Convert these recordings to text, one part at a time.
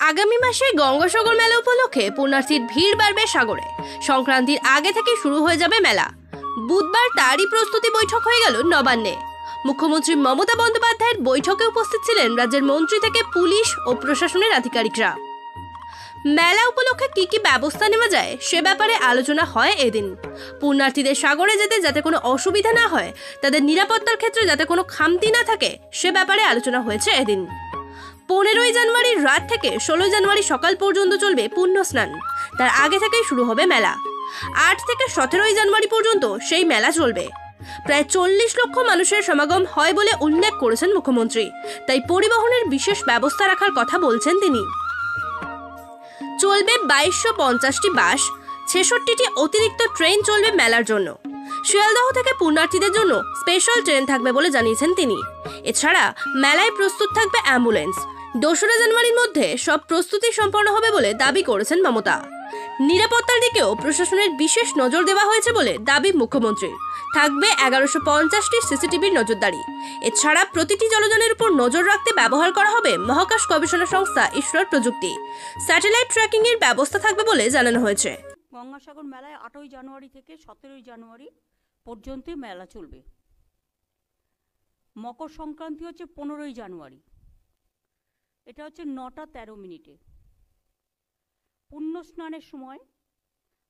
আগামী মাসে গঙ্গাসাগর মেলা উপলক্ষে পুণ্যার্থীর ভিড় বাড়বে সাগরে। সংক্রান্তির আগে থেকে শুরু হয়ে যাবে মেলা। বুধবার তারই প্রস্তুতি বৈঠক হয়ে গেল নবান্নে। মুখ্যমন্ত্রী মমতা বন্দ্যোপাধ্যায়ের বৈঠকে উপস্থিত ছিলেন রাজ্যের মন্ত্রী থেকে পুলিশ ও প্রশাসনের আধিকারিকরা। মেলা উপলক্ষে কি কি ব্যবস্থা নেওয়া যায় সে ব্যাপারে আলোচনা হয় এদিন। পুণ্যার্থীদের সাগরে যেতে যাতে কোনো অসুবিধা না হয়, তাদের নিরাপত্তার ক্ষেত্রে যাতে কোনো খামতি না থাকে সে ব্যাপারে আলোচনা হয়েছে এদিন। 15ই জানুয়ারির রাত থেকে 16 জানুয়ারি সকাল পর্যন্ত চলবে পুণ্য স্নান। তার আগে থেকেই শুরু হবে মেলা। 8 থেকে 17ই জানুয়ারি পর্যন্ত সেই মেলা চলবে। প্রায় 40 লক্ষ মানুষের সমাগম হয় বলে উল্লেখ করেছেন মুখ্যমন্ত্রী। তাই পরিবহনের বিশেষ ব্যবস্থা রাখার কথা বলছেন তিনি। চলবে 2250টি বাস, 66টি অতিরিক্ত ট্রেন চলবে মেলার জন্য। শিয়ালদহ থেকে পুণ্যার্থীদের জন্য স্পেশাল ট্রেন থাকবে বলে জানিয়েছেন তিনি। এছাড়া মেলায় প্রস্তুত থাকবে অ্যাম্বুলেন্স। 2রা জানুয়ারির মধ্যে সব প্রস্তুতি সম্পন্ন হবে বলে দাবি করেছেন মমতা। নিরাপত্তার দিকেও প্রশাসনের বিশেষ নজর দেওয়া হয়েছে বলে দাবি মুখ্যমন্ত্রীর। থাকবে 1150টি সিসিটিভির নজরদারি। এছাড়া প্রতিটি জলযানের উপর নজর রাখতে ব্যবহার করা হবে মহাকাশ গবেষণা সংস্থা ইসরোর প্রযুক্তি। স্যাটেলাইট ট্র্যাকিং এর ব্যবস্থা থাকবে বলে জানানো হয়েছে। গঙ্গাসাগর মেলায় 8ই জানুয়ারি থেকে 17ই জানুয়ারি পর্যন্ত মেলা চলবে। মকর সংক্রান্তি হচ্ছে 15ই জানুয়ারি। এটা হচ্ছে 9টা 13 মিনিটে। পুণ্য স্নানের সময়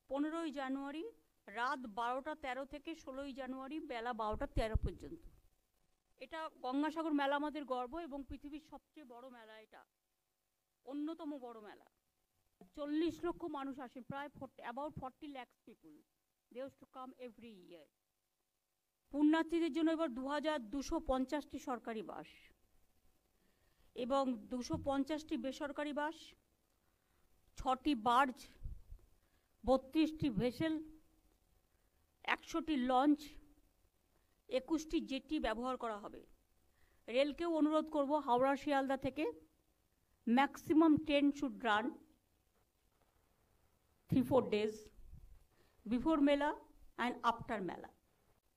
15ই জানুয়ারি রাত 12টা 13 থেকে 16ই জানুয়ারি বেলা 12টা 13 পর্যন্ত। এটা গঙ্গাসাগর মেলা আমাদের গর্ব এবং পৃথিবীর সবচেয়ে বড় মেলা। এটা অন্যতম বড় মেলা। 40 লক্ষ মানুষ আসে, প্রায় about 40 lakhs people. They used to come every year. পুণ্যার্থীদের জন্য এবার 2250টি সরকারি বাস এবং 250টি বেসরকারি বাস, 6টি বার্জ, 32টি ভেসেল, 100টি লঞ্চ, 21টি জেটি ব্যবহার করা হবে। রেলকেও অনুরোধ করব, হাওড়া শিয়ালদা থেকে maximum train should run 3-4 days before মেলা অ্যান্ড আফটার মেলা।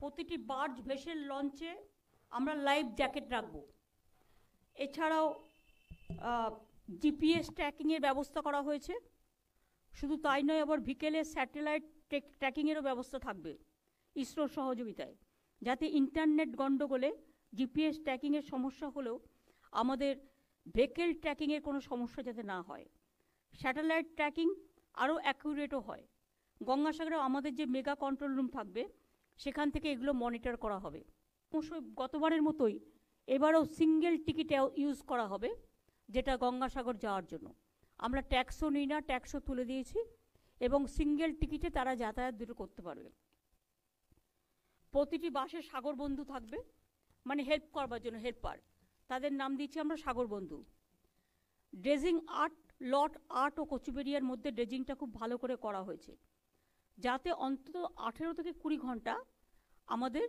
প্রতিটি বার্জ, ভেসেল, লঞ্চে আমরা লাইফ জ্যাকেট রাখবো। এছাড়াও জিপিএস ট্র্যাকিংয়ের ব্যবস্থা করা হয়েছে। শুধু তাই নয়, আবার বিকেলে স্যাটেলাইট ট্র্যাকিংয়েরও ব্যবস্থা থাকবে ইসরোর সহযোগিতায়, যাতে ইন্টারনেট গণ্ডগোলে জিপিএস ট্র্যাকিংয়ের সমস্যা হলেও আমাদের ভেহিকেল ট্র্যাকিংয়ের কোনো সমস্যা যাতে না হয়। স্যাটেলাইট ট্র্যাকিং আরও অ্যাকুরেটও হয়। গঙ্গাসাগরে আমাদের যে মেগা কন্ট্রোল রুম থাকবে সেখান থেকে এগুলো মনিটর করা হবে। অবশ্যই গতবারের মতোই এবারও সিঙ্গেল টিকিট ইউজ করা হবে, যেটা গঙ্গাসাগর যাওয়ার জন্য। আমরা ট্যাক্সও নিই না, ট্যাক্সও তুলে দিয়েছি এবং সিঙ্গেল টিকিটে তারা যাতায়াত দুটো করতে পারবে। প্রতিটি বাসে সাগর বন্ধু থাকবে, মানে হেল্প করবার জন্য হেল্পার। তাদের নাম দিচ্ছি আমরা সাগর বন্ধু। ড্রেজিং আর্ট, লট আর্ট ও কচুবেরিয়ার মধ্যে ড্রেজিংটা খুব ভালো করে করা হয়েছে, যাতে অন্তত 18 থেকে 20 ঘন্টা আমাদের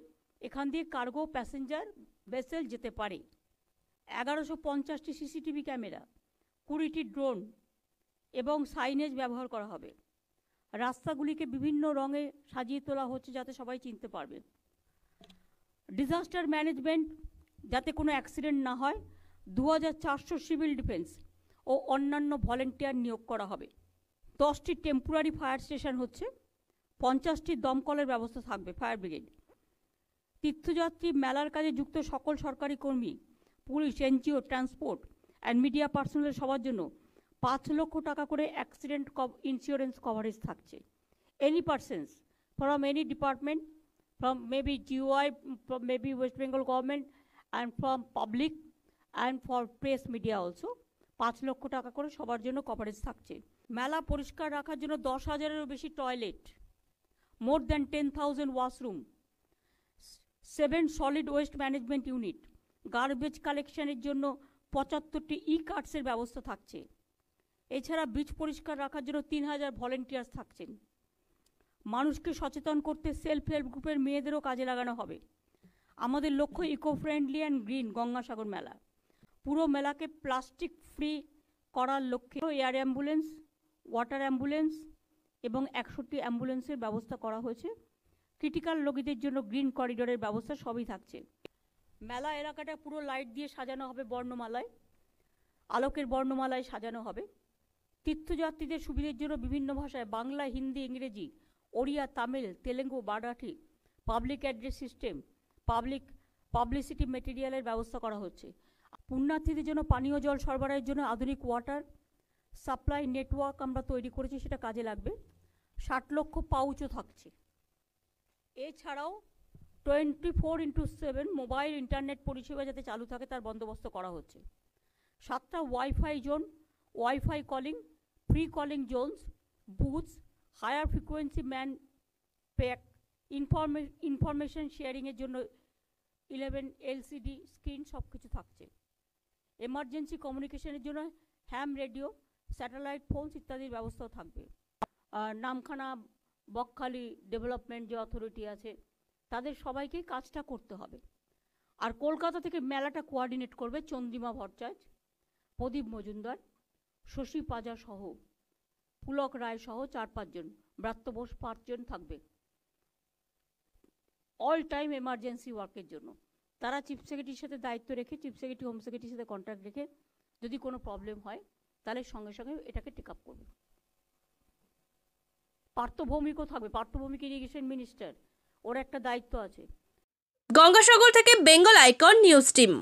এখান দিয়ে কার্গো প্যাসেঞ্জার ভেসেল যেতে পারে। 1150টি সিসিটিভি ক্যামেরা, 20টি ড্রোন এবং সাইনেজ ব্যবহার করা হবে। রাস্তাগুলিকে বিভিন্ন রঙে সাজিয়ে তোলা হচ্ছে যাতে সবাই চিনতে পারবে। ডিজাস্টার ম্যানেজমেন্ট, যাতে কোনো অ্যাক্সিডেন্ট না হয়, 2400 সিভিল ডিফেন্স ও অন্যান্য ভলেন্টিয়ার নিয়োগ করা হবে। 10টি টেম্পোরারি ফায়ার স্টেশন হচ্ছে, 50টি দমকলের ব্যবস্থা থাকবে, ফায়ার ব্রিগেড। তীর্থযাত্রী, মেলার কাজে যুক্ত সকল সরকারি কর্মী, police, NGO, transport and media personal সবার জন্য 5 লক্ষ টাকা করে অ্যাক্সিডেন্ট ইন্স্যুরেন্স কভারেজ থাকছে। Any persons from any department, from maybe GOI, from maybe West Bengal government and from public and for press media also 5 lakh টাকা করে সবার জন্য কভারেজ থাকছে। মেলা পরিষ্কার রাখার জন্য 10,000-এরও বেশি toilet, more than 10,000 washroom, 7 solid waste management unit, garbage কালেকশনের জন্য 75টি কার্টসের ব্যবস্থা থাকছে। এছাড়া বিচ পরিষ্কার রাখার জন্য 3000 ভলেন্টিয়ার্স থাকছেন। মানুষকে সচেতন করতে সেলফ হেল্প গ্রুপের মেয়েদেরও কাজে লাগানো হবে। আমাদের লক্ষ্য eco friendly and green Gangasagar Mela. পুরো মেলাকে প্লাস্টিক ফ্রি করার লক্ষ্যে এয়ার অ্যাম্বুলেন্স, ওয়াটার অ্যাম্বুলেন্স এবং 100টি অ্যাম্বুলেন্সের ব্যবস্থা করা হয়েছে। ক্রিটিক্যাল রোগীদের জন্য গ্রিন করিডোরের ব্যবস্থা সবই থাকছে। মেলা এলাকাটা পুরো লাইট দিয়ে সাজানো হবে বর্ণমালায়। আলোকের বর্ণমালায় সাজানো হবে। তীর্থযাত্রীদের সুবিধের জন্য বিভিন্ন ভাষায় Bangla, Hindi, Ingreji, Odia, Tamil, Telugu, Marathi public address system, publicity মেটেরিয়ালের ব্যবস্থা করা হচ্ছে। পুণ্যার্থীদের জন্য পানীয় জল সরবরাহের জন্য আধুনিক ওয়াটার সাপ্লাই নেটওয়ার্ক আমরা তৈরি করেছি, সেটা কাজে লাগবে। 60 লক্ষ পাউচও থাকছে। এছাড়াও 24x7 মোবাইল ইন্টারনেট পরিষেবা যাতে চালু থাকে তার বন্দোবস্ত করা হচ্ছে। 7টা wifi zone, wifi calling, free calling zones, booths, higher frequency man pack, information শেয়ারিংয়ের জন্য 11 LCD স্ক্রিন সব কিছু থাকছে। এমার্জেন্সি কমিউনিকেশনের জন্য হ্যাম রেডিও, স্যাটেলাইট ফোনস ইত্যাদির ব্যবস্থাও থাকবে। নামখানা, বকখালি ডেভেলপমেন্ট যে অথরিটি আছে তাদের সবাইকেই কাজটা করতে হবে। আর কলকাতা থেকে মেলাটা কোঅর্ডিনেট করবে চন্দ্রিমা ভট্টাচার্য, প্রদীপ মজুমদার, শশী পাজা সহ, পুলক রায় সহ 4-5 জন, ব্রাত্য বোস 5 জন থাকবে অল টাইম এমার্জেন্সি ওয়ার্কের জন্য। তারা চিফ সেক্রেটারির সাথে দায়িত্ব রেখে, চিফ সেক্রেটারি হোম সেক্রেটারির সাথে কন্ট্যাক্ট রেখে যদি কোনো প্রবলেম হয় তাহলে সঙ্গে সঙ্গে এটাকে টেক আপ করবে। পার্থ ভৌমিকও থাকবে, পার্থ ভৌমিক ইরিগেশন মিনিস্টার, ওর একটা দায়িত্ব আছে। গঙ্গাসাগর থেকে বেঙ্গল আইকন নিউজ টিম।